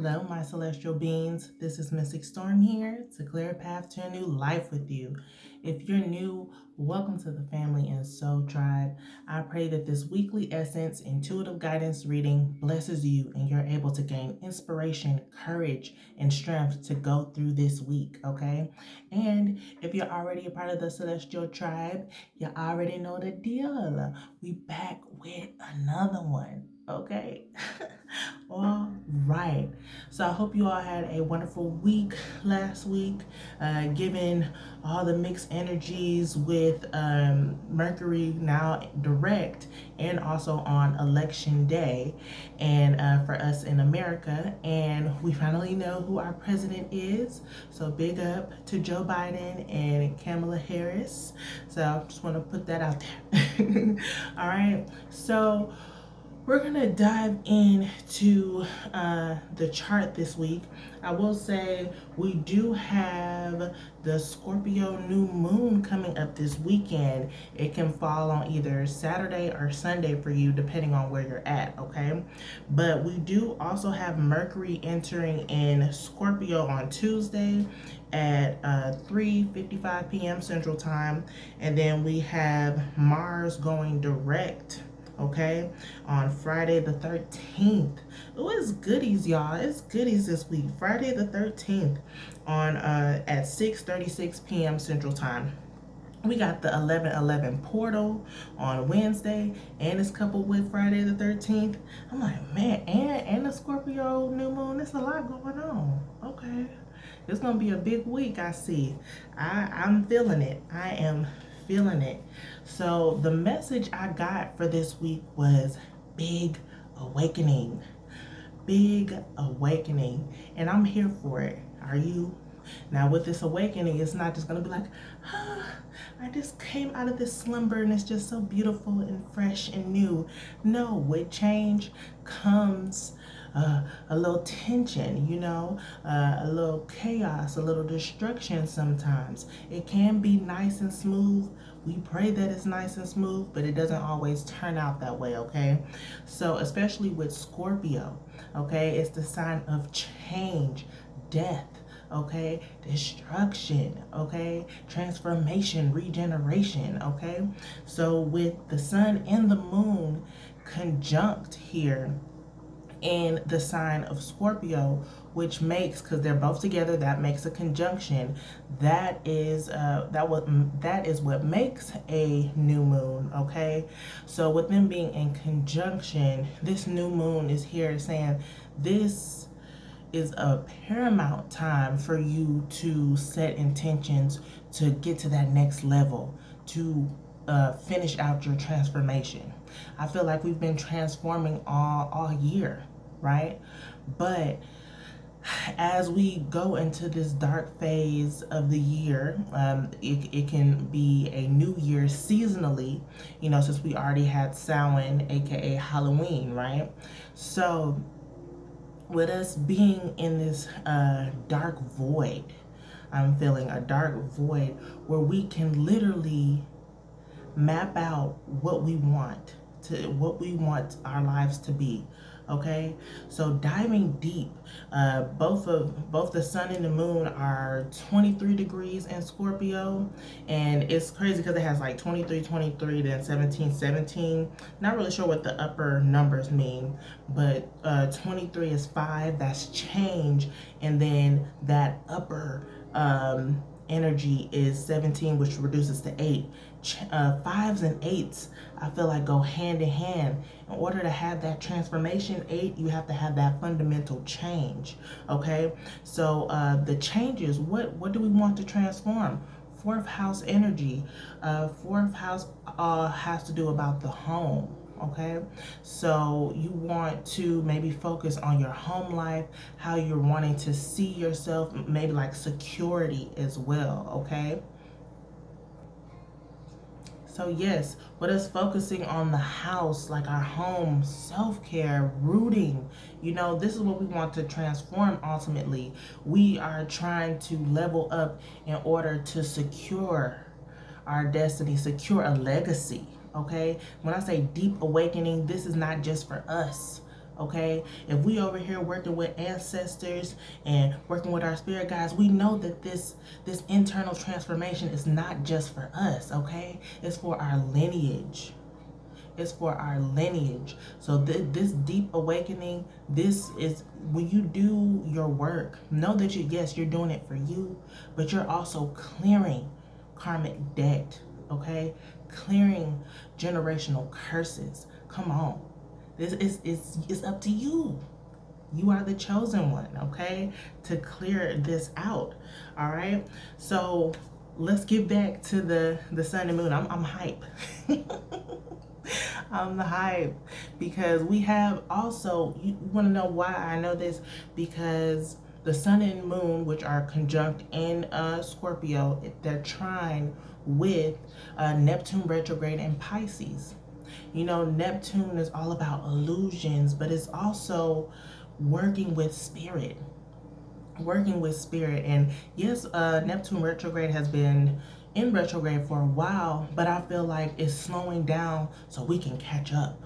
Hello, my celestial beings. This is Mystic Storm here to clear a path to a new life with you. If you're new, welcome to the Family and Soul Tribe. I pray that this weekly essence, intuitive guidance reading blesses you and you're able to gain inspiration, courage, and strength to go through this week, okay? And if you're already a part of the Celestial Tribe, you already know the deal. We back with another one, okay? All right. So I hope you all had a wonderful week last week, given all the mixed energies with Mercury now direct and also on election day, and for us in America. And we finally know who our president is. So big up to Joe Biden and Kamala Harris. So I just want to put that out there. All right. So we're gonna dive into the chart this week. I will say we do have the Scorpio New Moon coming up this weekend. It can fall on either Saturday or Sunday for you, depending on where you're at, okay? But we do also have Mercury entering in Scorpio on Tuesday at 3:55 p.m. Central Time. And then we have Mars going direct, okay, on Friday the 13th. Oh, it's goodies, y'all. It's goodies this week. Friday the 13th on at 6:36 p.m. Central Time. We got the 11:11 portal on Wednesday, and it's coupled with Friday the 13th. I'm like, man, and the Scorpio new moon. There's a lot going on. Okay, it's gonna be a big week. I see. I'm feeling it. I am feeling it. So the message I got for this week was big awakening. Big awakening. And I'm here for it. Are you? Now with this awakening, it's not just gonna be like, I just came out of this slumber and it's just so beautiful and fresh and new. No, with change comes a little tension, a little chaos, a little destruction sometimes. It can be nice and smooth. We pray that it's nice and smooth, but it doesn't always turn out that way, okay? So especially with Scorpio, okay, it's the sign of change, death, okay, destruction, okay, transformation, regeneration, okay? So with the sun and the moon conjunct here in the sign of Scorpio, which makes, because they're both together, that makes a conjunction. That is what makes a new moon, okay? So with them being in conjunction, this new moon is here saying this is a paramount time for you to set intentions to get to that next level, to finish out your transformation. I feel like we've been transforming all year, right? But as we go into this dark phase of the year, it can be a new year seasonally, since we already had Samhain, aka Halloween, right? So with us being in this dark void, I'm feeling a dark void where we can literally map out what we want our lives to be. Okay, so diving deep, both the sun and the moon are 23 degrees in Scorpio, and it's crazy because it has like 23 23 then 17 17. Not really sure what the upper numbers mean, but 23 is 5, that's change, and then that upper energy is 17, which reduces to 8. 5s and 8s, I feel like, go hand in hand. In order to have that transformation 8, you have to have that fundamental change, okay? So the changes, what do we want to transform? Fourth house energy. Fourth house has to do about the home, okay? So you want to maybe focus on your home life, how you're wanting to see yourself, maybe like security as well, okay? So yes, with us focusing on the house, like our home, self-care, rooting, this is what we want to transform ultimately. We are trying to level up in order to secure our destiny, secure a legacy, okay? When I say deep awakening, this is not just for us, Okay, if we over here working with ancestors and working with our spirit guides, we know that this internal transformation is not just for us. Okay, it's for our lineage. It's for our lineage. So this deep awakening, this is when you do your work, know that yes, you're doing it for you, but you're also clearing karmic debt. Okay, clearing generational curses. Come on, this is it's up to you. You are the chosen one, okay, to clear this out. All right, so let's get back to the sun and moon. I'm hype. I'm the hype because we have also, you want to know why I know this? Because the sun and moon, which are conjunct in Scorpio, they're trine with Neptune retrograde in Pisces. You know, Neptune is all about illusions, but it's also working with spirit. Working with spirit. And yes, Neptune retrograde has been in retrograde for a while, but I feel like it's slowing down so we can catch up.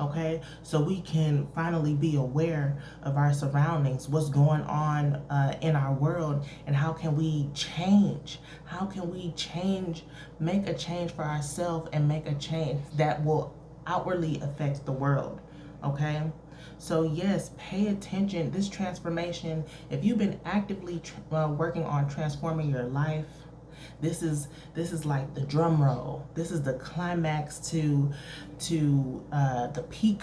Okay, so we can finally be aware of our surroundings, what's going on in our world, and how can we change? How can we change, make a change for ourselves and make a change that will outwardly affect the world? Okay, so yes, pay attention. This transformation, if you've been actively working on transforming your life, this is like the drum roll. This is the climax to the peak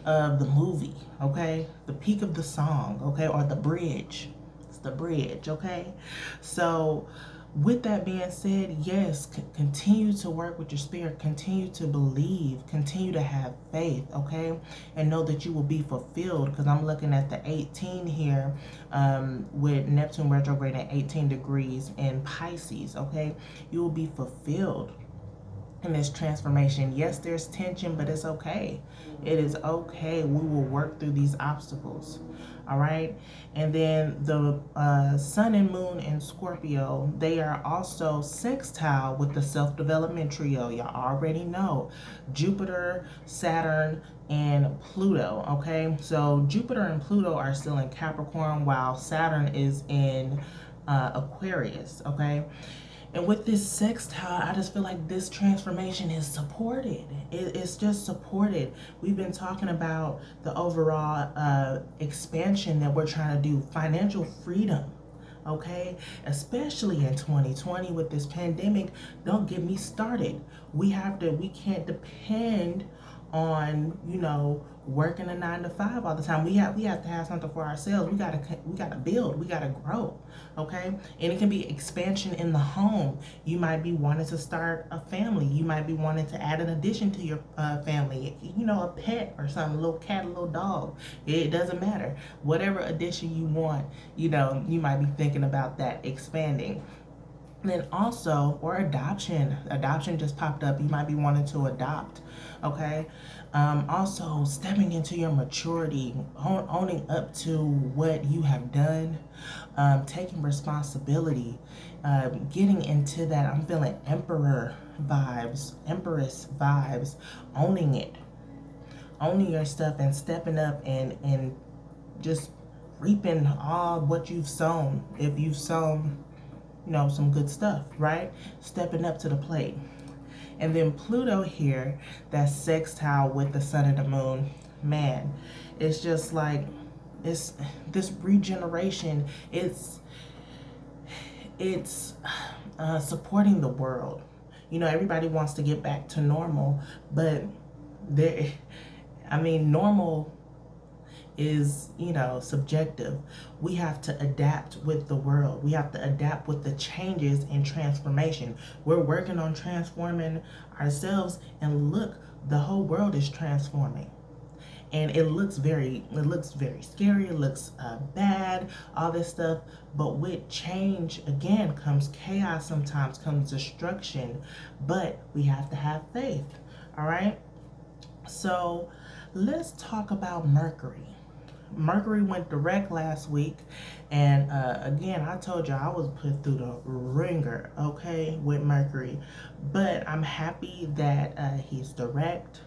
of the movie. Okay, the peak of the song. Okay, or the bridge. It's the bridge. Okay, so with that being said, yes, continue to work with your spirit, continue to believe, continue to have faith, okay, and know that you will be fulfilled. Because I'm looking at the 18 here, with Neptune retrograde at 18 degrees in Pisces, okay, you will be fulfilled in this transformation. Yes, there's tension, but it's okay. It is okay. We will work through these obstacles. All right. And then the sun and moon in Scorpio, they are also sextile with the self-development trio. Y'all already know Jupiter, Saturn, and Pluto. Okay. So Jupiter and Pluto are still in Capricorn while Saturn is in Aquarius. Okay. And with this sextile, I just feel like this transformation is supported. It's just supported. We've been talking about the overall expansion that we're trying to do, financial freedom. Okay, especially in 2020 with this pandemic. Don't get me started. We can't depend on, working a 9 to 5 all the time. We have to have something for ourselves. We gotta build. We gotta grow. Okay, and it can be expansion in the home. You might be wanting to start a family. You might be wanting to add an addition to your family. A pet or something, a little cat, a little dog. It doesn't matter. Whatever addition you want, you might be thinking about that expanding. Then also, or adoption. Adoption just popped up. You might be wanting to adopt. Okay. Also, stepping into your maturity, owning up to what you have done, taking responsibility, getting into that. I'm feeling emperor vibes, empress vibes, owning it, owning your stuff and stepping up and just reaping all what you've sown. If you've sown some good stuff, right? Stepping up to the plate. And then Pluto here, that sextile with the sun and the moon, man, it's just like this regeneration. It's supporting the world. Everybody wants to get back to normal, but normal is subjective. We have to adapt with the world. We have to adapt with the changes and transformation. We're working on transforming ourselves, and look, the whole world is transforming, and it looks very scary. It looks bad, all this stuff. But with change, again, comes chaos. Sometimes comes destruction, but we have to have faith. All right, so let's talk about Mercury. Mercury went direct last week, and again, I told you I was put through the ringer, okay, with Mercury, but I'm happy that he's direct.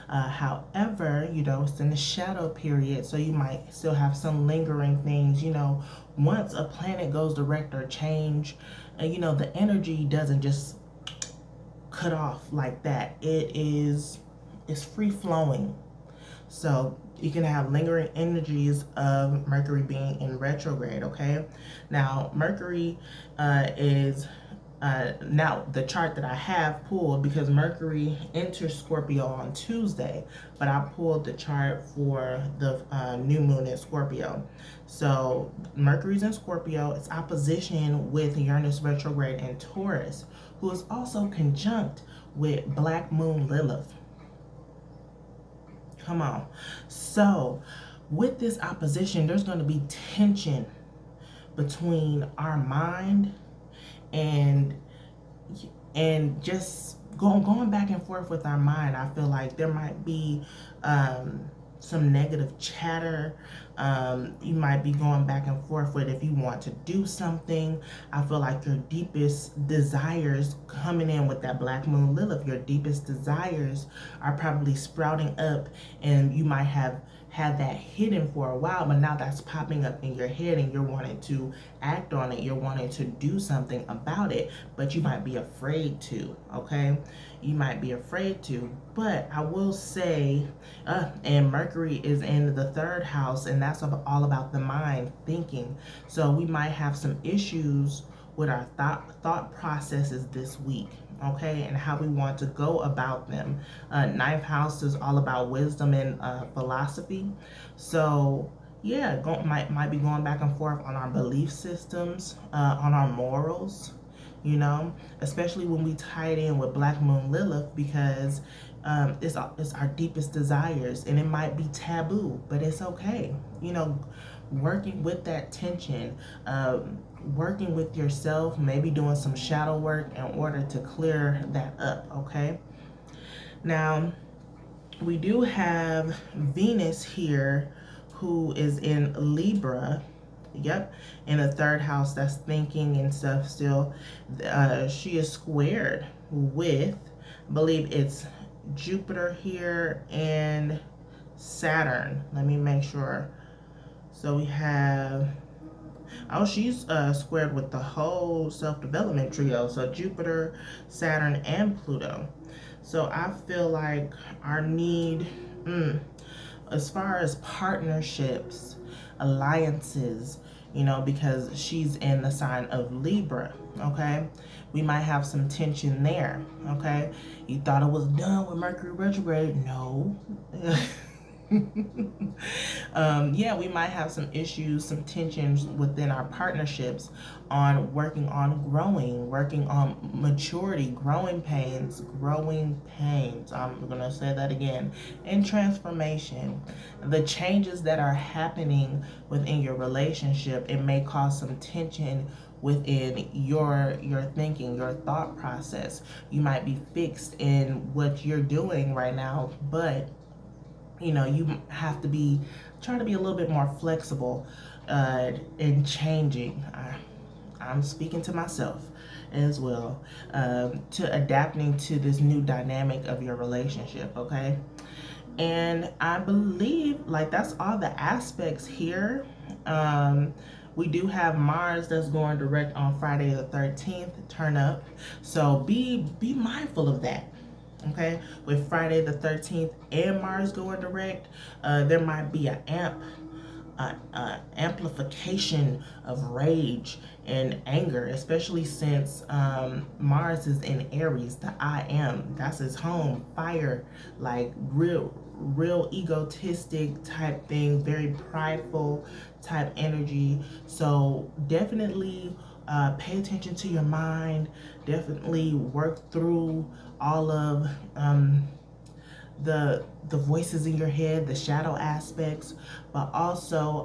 However, it's in the shadow period, so you might still have some lingering things. Once a planet goes direct or change, the energy doesn't just cut off like that. It's free flowing. So you can have lingering energies of Mercury being in retrograde, okay? Now, Mercury is now the chart that I have pulled, because Mercury enters Scorpio on Tuesday, but I pulled the chart for the new moon in Scorpio. So Mercury's in Scorpio. It's opposition with Uranus retrograde in Taurus, who is also conjunct with Black Moon Lilith. Come on. So with this opposition, there's going to be tension between our mind and just going back and forth with our mind. I feel like there might be some negative chatter. You might be going back and forth with if you want to do something. I feel like your deepest desires coming in with that Black Moon Lilith, your deepest desires are probably sprouting up, and you might have had that hidden for a while, but now that's popping up in your head and you're wanting to act on it. You're wanting to do something about it, but you might be afraid to, okay? You might be afraid to, but I will say, and Mercury is in the third house, and that's all about the mind, thinking. So we might have some issues with our thought processes this week, okay, and how we want to go about them. Ninth house is all about wisdom and philosophy. So yeah, might be going back and forth on our belief systems, on our morals, especially when we tie it in with Black Moon Lilith, because it's our deepest desires, and it might be taboo, but it's okay. Working with that tension, working with yourself, maybe doing some shadow work in order to clear that up, okay? Now, we do have Venus here, who is in Libra. Yep, in the third house, that's thinking and stuff still. She is squared with, I believe it's Jupiter here and Saturn. Let me make sure. So we have, oh, she's squared with the whole self-development trio. So Jupiter, Saturn, and Pluto. So I feel like our need, as far as partnerships, alliances, because she's in the sign of Libra, okay? We might have some tension there, okay? You thought it was done with Mercury retrograde? No. Yeah, we might have some issues, some tensions within our partnerships on working on growing, working on maturity, growing pains. I'm going to say that again. And transformation. The changes that are happening within your relationship, it may cause some tension within your thinking, your thought process. You might be fixed in what you're doing right now, but you have to try to be a little bit more flexible in changing. I'm speaking to myself as well, to adapting to this new dynamic of your relationship, okay? And I believe that's all the aspects here. We do have Mars that's going direct on Friday the 13th, turn up. So be mindful of that. Okay, with Friday the 13th and Mars going direct, there might be an amplification of rage and anger, especially since Mars is in Aries, the I am. That's his home, fire, like real egotistic type thing, very prideful type energy. So definitely pay attention to your mind. Definitely work through all of the voices in your head, the shadow aspects, but also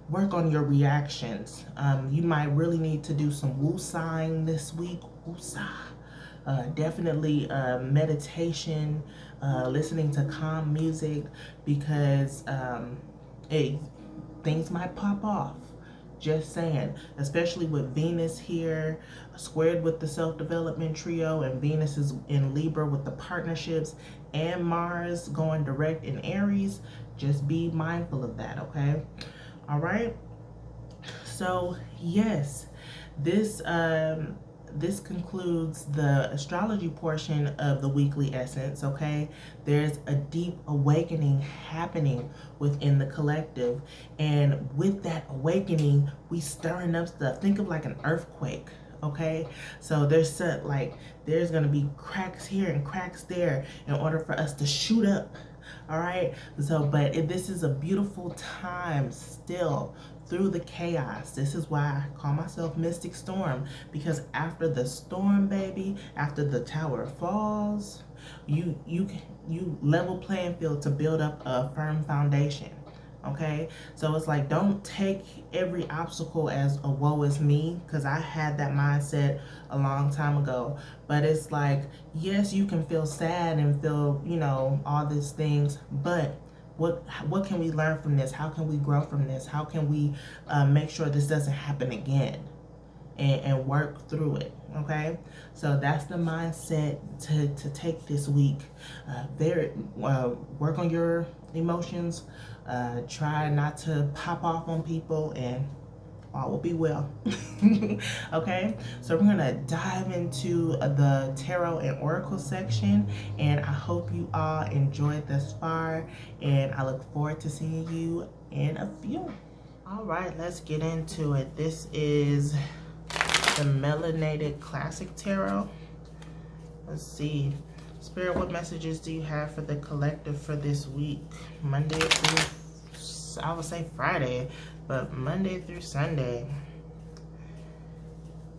work on your reactions. You might really need to do some woosahing this week. Woosah. Definitely meditation, listening to calm music, because things might pop off. Just saying, especially with Venus here, squared with the self-development trio, and Venus is in Libra with the partnerships, and Mars going direct in Aries. Just be mindful of that, okay? All right. So yes, this this concludes the astrology portion of the weekly essence, okay? There's a deep awakening happening within the collective, and with that awakening, we stirring up stuff. Think of like an earthquake, okay? So there's there's gonna be cracks here and cracks there in order for us to shoot up. All right. So this is a beautiful time still through the chaos. This is why I call myself Mystic Storm, because after the storm, baby, after the tower falls, you level playing field to build up a firm foundation. Okay, so it's like, don't take every obstacle as a woe is me, because I had that mindset a long time ago. But it's like, yes, you can feel sad and feel, all these things, but what can we learn from this? How can we grow from this? How can we make sure this doesn't happen again, and work through it? Okay, so that's the mindset to take this week. Work on your emotions. Try not to pop off on people, and all will be well. Okay, so we're gonna dive into the tarot and oracle section, and I hope you all enjoyed thus far, and I look forward to seeing you in a few. All right, let's get into it. This is the Melanated Classic Tarot. Let's see. Spirit, what messages do you have for the collective for this week? Monday through, I would say Friday, but Monday through Sunday.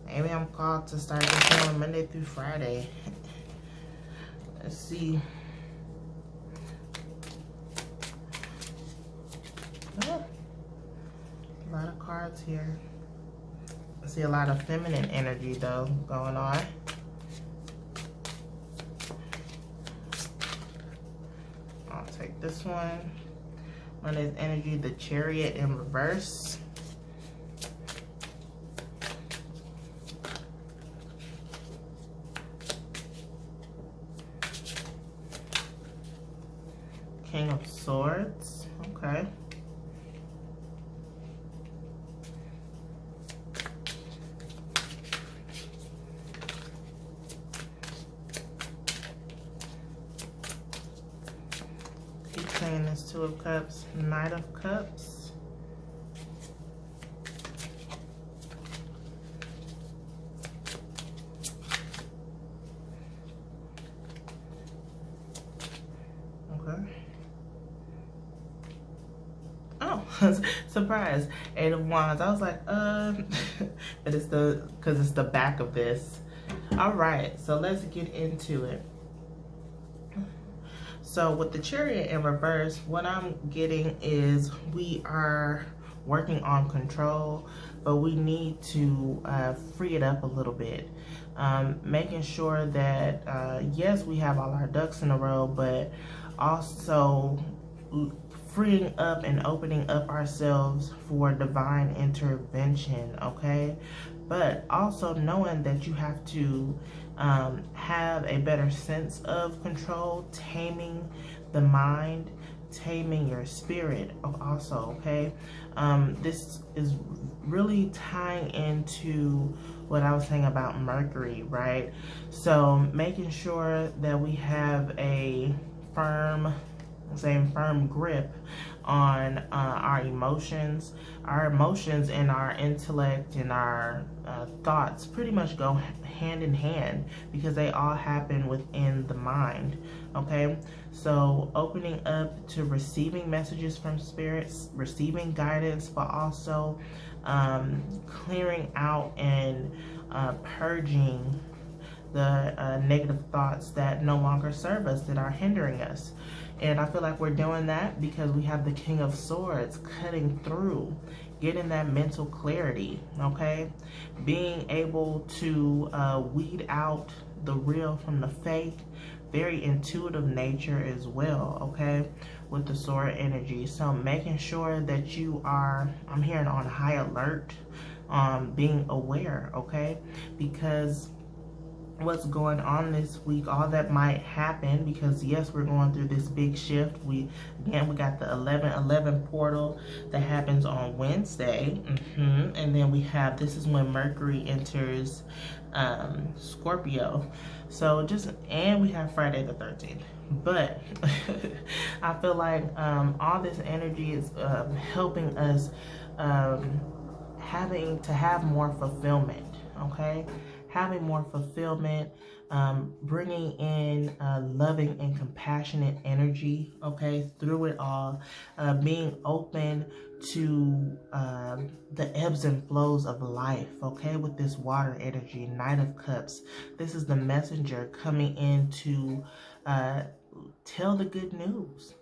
Maybe I'm called to start this on Monday through Friday. Let's see. Oh, a lot of cards here. I see a lot of feminine energy though going on. I'll take this one. Monday's energy, the Chariot in reverse. King of Swords, okay. Keep saying this, Two of Cups, Knight of Cups. Okay. Oh, surprise. Eight of Wands. I was like, but it's because it's the back of this. All right, so let's get into it. So with the Chariot in reverse, what I'm getting is we are working on control, but we need to free it up a little bit. Making sure that, yes, we have all our ducks in a row, but also freeing up and opening up ourselves for divine intervention, okay? But also knowing that you have to have a better sense of control, taming the mind, taming your spirit also, okay? This is really tying into what I was saying about Mercury, right? So making sure that we have a firm grip on our emotions. Our emotions and our intellect and our thoughts pretty much go hand in hand, because they all happen within the mind, okay? So opening up to receiving messages from spirits, receiving guidance, but also clearing out and purging the negative thoughts that no longer serve us, that are hindering us. And I feel like we're doing that because we have the King of Swords cutting through, getting that mental clarity, okay? Being able to weed out the real from the fake, very intuitive nature as well, okay? with the sword energy. So making sure that you are, I'm hearing, on high alert, being aware, okay? Because what's going on this week, all that might happen, because yes, we're going through this big shift. We got the 11/11 portal that happens on Wednesday, and then we have, this is when Mercury enters Scorpio. So and we have Friday the 13th. But I feel like all this energy is helping us having to have more fulfillment, okay? Having more fulfillment, bringing in loving and compassionate energy, okay, through it all, being open to the ebbs and flows of life, okay, with this water energy, Knight of Cups. This is the messenger coming in to tell the good news.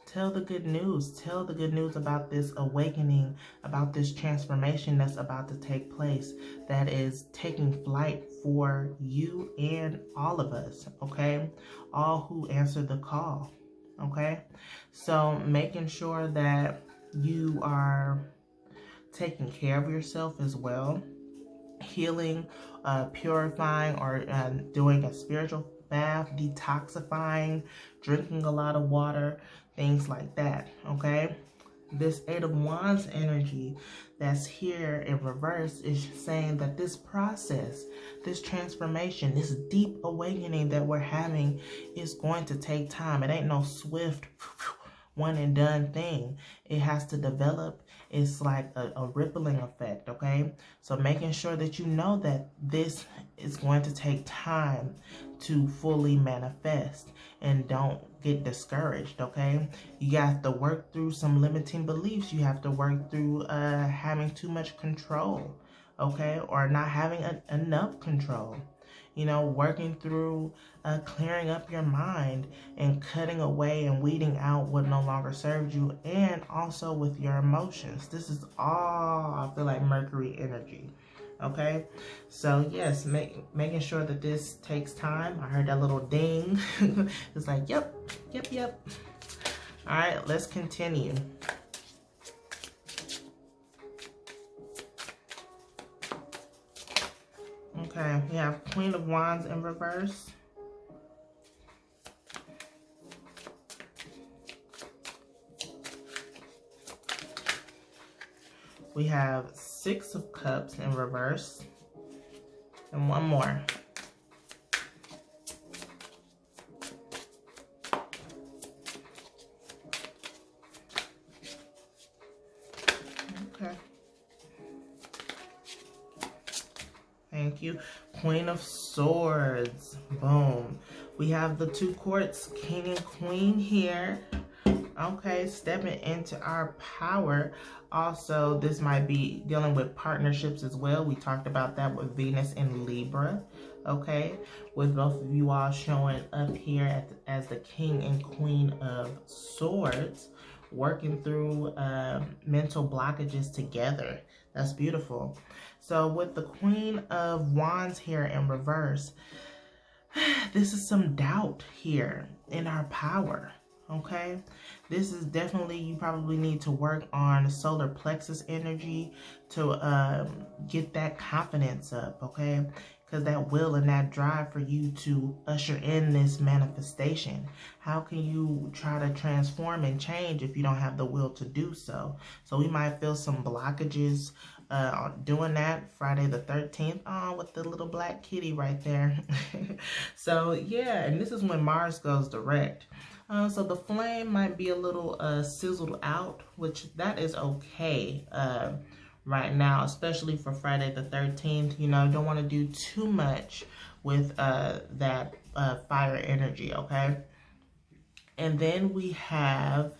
Tell the good news. Tell the good news about this awakening, about this transformation that's about to take place, that is taking flight for you and all of us, okay? All who answer the call, okay? So making sure that you are taking care of yourself as well, healing, purifying, or doing a spiritual bath, detoxifying, drinking a lot of water, things like that, okay? This Eight of Wands energy that's here in reverse is saying that this process, this transformation, this deep awakening that we're having is going to take time. It ain't no swift one and done thing. It has to develop. It's like a rippling effect, okay? So making sure that you know that this is going to take time to fully manifest, and don't get discouraged, okay? You have to work through some limiting beliefs. You have to work through having too much control, okay? Or not having enough control. You know, working through clearing up your mind and cutting away and weeding out what no longer serves you, and also with your emotions. This is all, I feel like, Mercury energy, okay? So yes, making sure that this takes time. I heard that little ding. It's like, yep. All right, let's continue. Okay, we have Queen of Wands in reverse. We have Six of Cups in reverse. And one more. Okay. Thank you. Queen of Swords. Boom. We have the two courts, King and Queen here. Okay, stepping into our power. Also, this might be dealing with partnerships as well. We talked about that with Venus and Libra. Okay, with both of you all showing up here as the King and Queen of Swords, working through mental blockages together. That's beautiful. So with the Queen of Wands here in reverse, this is some doubt here in our power, okay? This is definitely, you probably need to work on solar plexus energy to get that confidence up, okay? Because that will and that drive for you to usher in this manifestation. How can you try to transform and change if you don't have the will to do so? So we might feel some blockages doing that Friday the 13th. Oh, with the little black kitty right there. So yeah, and this is when Mars goes direct. So the flame might be a little sizzled out, which that is okay right now, especially for Friday the 13th. You know, don't want to do too much with that fire energy, okay? And then we have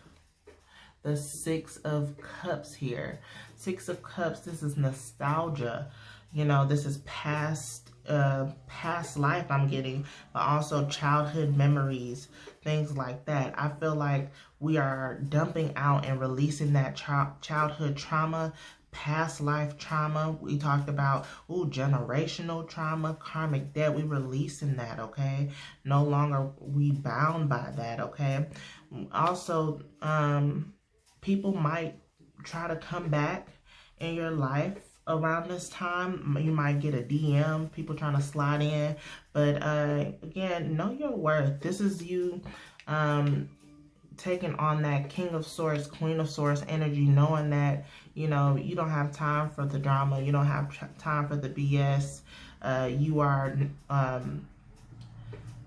the Six of Cups here. Six of Cups, this is nostalgia. You know, this is past life I'm getting, but also childhood memories, things like that. I feel like we are dumping out and releasing that childhood trauma, past life trauma. We talked about, generational trauma, karmic debt. We releasing that, okay? No longer we bound by that, okay? Also, people might try to come back in your life around this time. You might get a DM, people trying to slide in. But again, know your worth. This is you taking on that King of Swords, Queen of Swords energy, knowing that, you don't have time for the drama. You don't have time for the BS. You are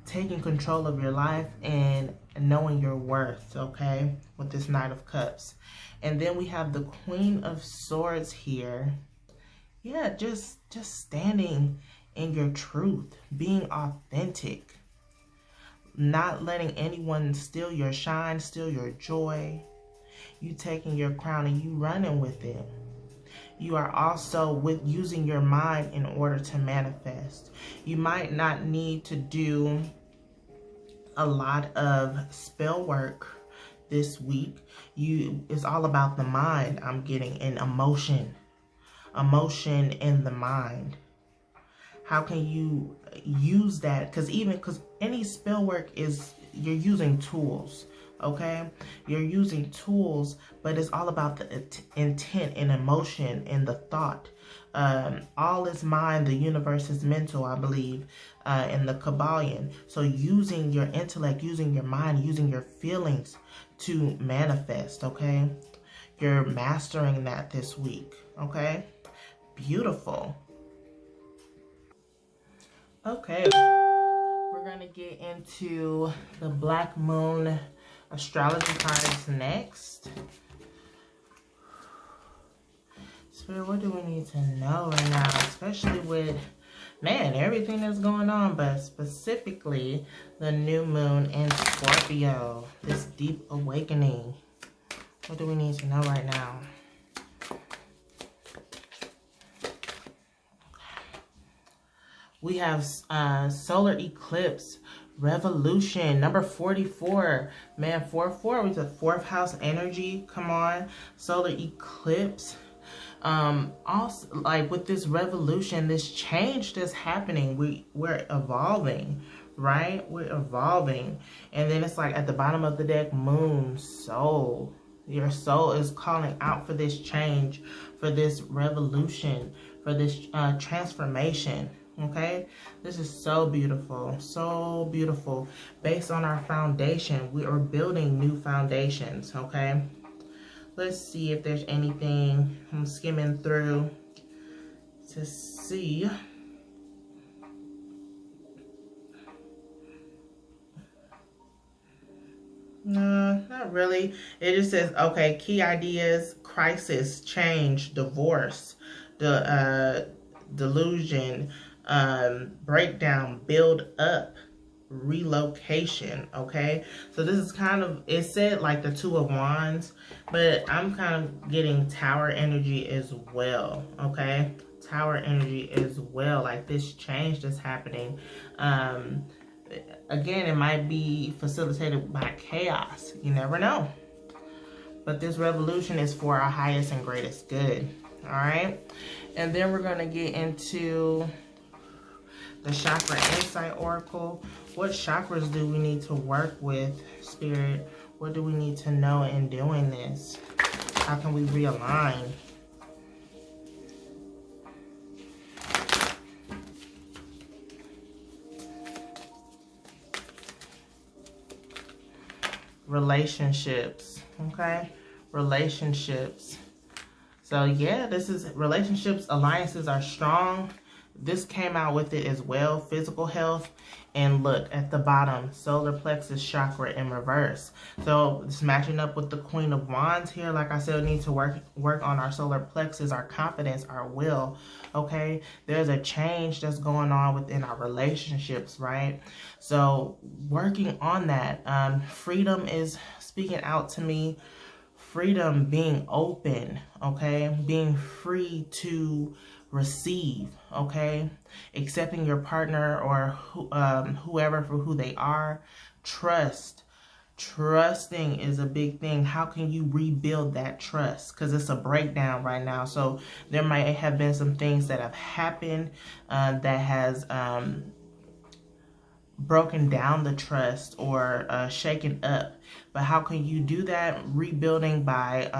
taking control of your life and knowing your worth, okay, with this Knight of Cups. And then we have the Queen of Swords here. Yeah, just standing in your truth, being authentic, not letting anyone steal your shine, steal your joy. You taking your crown and you running with it. You are also using your mind in order to manifest. You might not need to do a lot of spell work this week. It's all about the mind. I'm getting an emotion in the mind. How can you use that? Because any spell work you're using tools, okay? You're using tools, but it's all about the intent and emotion and the thought. All is mind, the universe is mental, I believe, in the Kabbalion. So using your intellect, using your mind, using your feelings to manifest, okay? You're mastering that this week, okay? Beautiful. Okay, we're going to get into the Black Moon astrology cards next. Spirit, what do we need to know right now? Especially with, everything that's going on, but specifically the new moon in Scorpio. This deep awakening. What do we need to know right now? We have solar eclipse, revolution, number 44. Man, 44 was the 4th house energy. Come on, solar eclipse. Also, like with this revolution, this change that's happening, we're evolving, right? We're evolving. And then it's like at the bottom of the deck, moon, soul. Your soul is calling out for this change, for this revolution, for this transformation. Okay, this is so beautiful, so beautiful. Based on our foundation, we are building new foundations. Okay, let's see if there's anything. I'm skimming through to see. No, not really. It just says, okay, key ideas, crisis, change, divorce, delusion, breakdown, build up, relocation. Okay, so this is kind of, it said like the 2 of Wands, but I'm kind of getting tower energy as well. Okay, tower energy as well, like this change that's happening. Again, it might be facilitated by chaos. You never know. But this revolution is for our highest and greatest good. All right, and then we're going to get into the chakra insight oracle. What chakras do we need to work with, Spirit? What do we need to know in doing this? How can we realign? Relationships, okay? Relationships. So yeah, this is relationships, alliances are strong. This came out with it as well, physical health. And look at the bottom, solar plexus chakra in reverse. So it's matching up with the Queen of Wands here. Like I said, we need to work on our solar plexus, our confidence, our will. Okay, there's a change that's going on within our relationships, right? So working on that. Freedom is speaking out to me. Freedom, being open, okay? Being free to receive, okay? Accepting your partner or whoever for who they are. Trust Trusting is a big thing. How can you rebuild that trust? Because it's a breakdown right now. So there might have been some things that have happened that has broken down the trust or shaken up. But how can you do that? Rebuilding by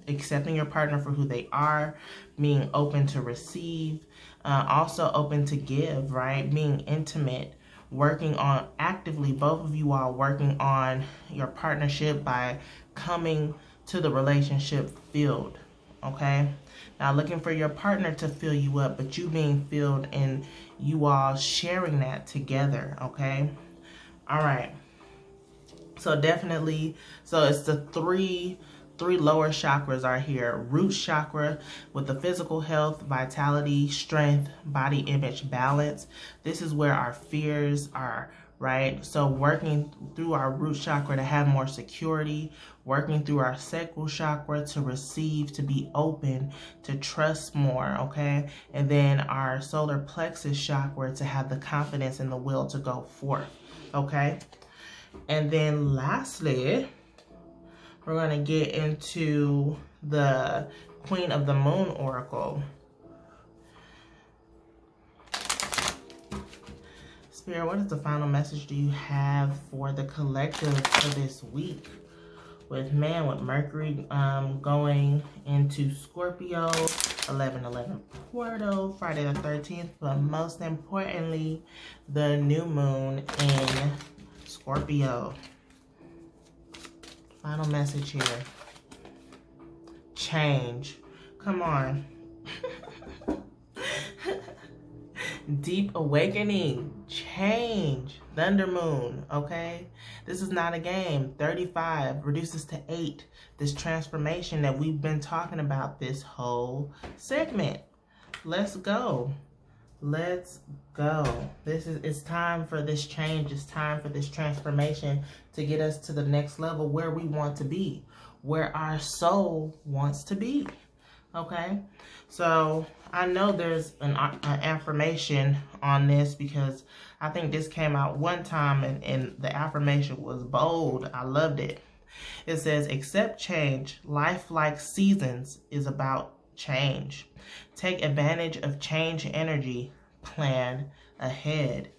accepting your partner for who they are, being open to receive, also open to give, right? Being intimate, working on actively, both of you are working on your partnership by coming to the relationship filled, okay? Now looking for your partner to fill you up, but you being filled and you all sharing that together, okay? All right. So definitely, so it's the three lower chakras are here. Root chakra with the physical health, vitality, strength, body image, balance. This is where our fears are, right? So working through our root chakra to have more security, working through our sacral chakra to receive, to be open, to trust more, okay? And then our solar plexus chakra to have the confidence and the will to go forth, okay? And then lastly, we're going to get into the Queen of the Moon Oracle. Spirit, what is the final message do you have for the collective for this week? With Mercury going into Scorpio, 11/11 portal, Friday the 13th, but most importantly, the new moon in Scorpio. Final message here. Change. Come on. Deep awakening. Change. Thunder moon. Okay? This is not a game. 35 reduces to 8. This transformation that we've been talking about this whole segment. Let's go. Let's go. It's time for this change. It's time for this transformation to get us to the next level where we want to be, where our soul wants to be. Okay? So I know there's an affirmation on this because I think this came out one time and the affirmation was bold. I loved it. It says, accept change. Life, like seasons, is about change. Take advantage of change energy. Plan ahead.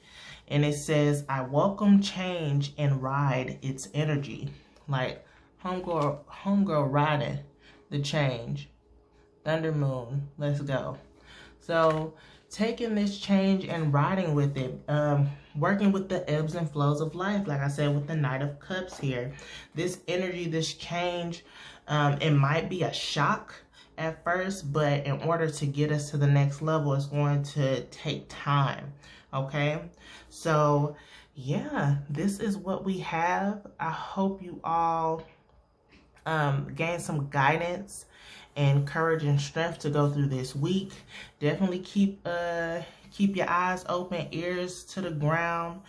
And it says, I welcome change and ride its energy. Like homegirl riding the change. Thunder moon. Let's go. So taking this change and riding with it. Working with the ebbs and flows of life. Like I said, with the Knight of Cups here. This energy, this change, it might be a shock at first, but in order to get us to the next level, it's going to take time, okay? So, yeah, this is what we have. I hope you all gain some guidance and courage and strength to go through this week. Definitely keep your eyes open, ears to the ground,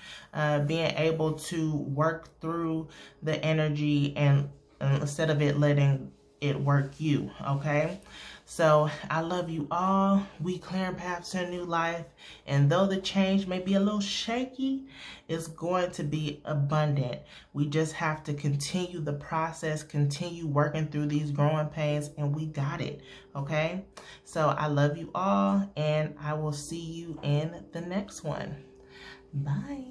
being able to work through the energy and instead of it letting it work you, okay? So I love you all. We clear paths to a new life, and though the change may be a little shaky, it's going to be abundant. We just have to continue the process, continue working through these growing pains, and we got it, okay? So I love you all, and I will see you in the next one. Bye.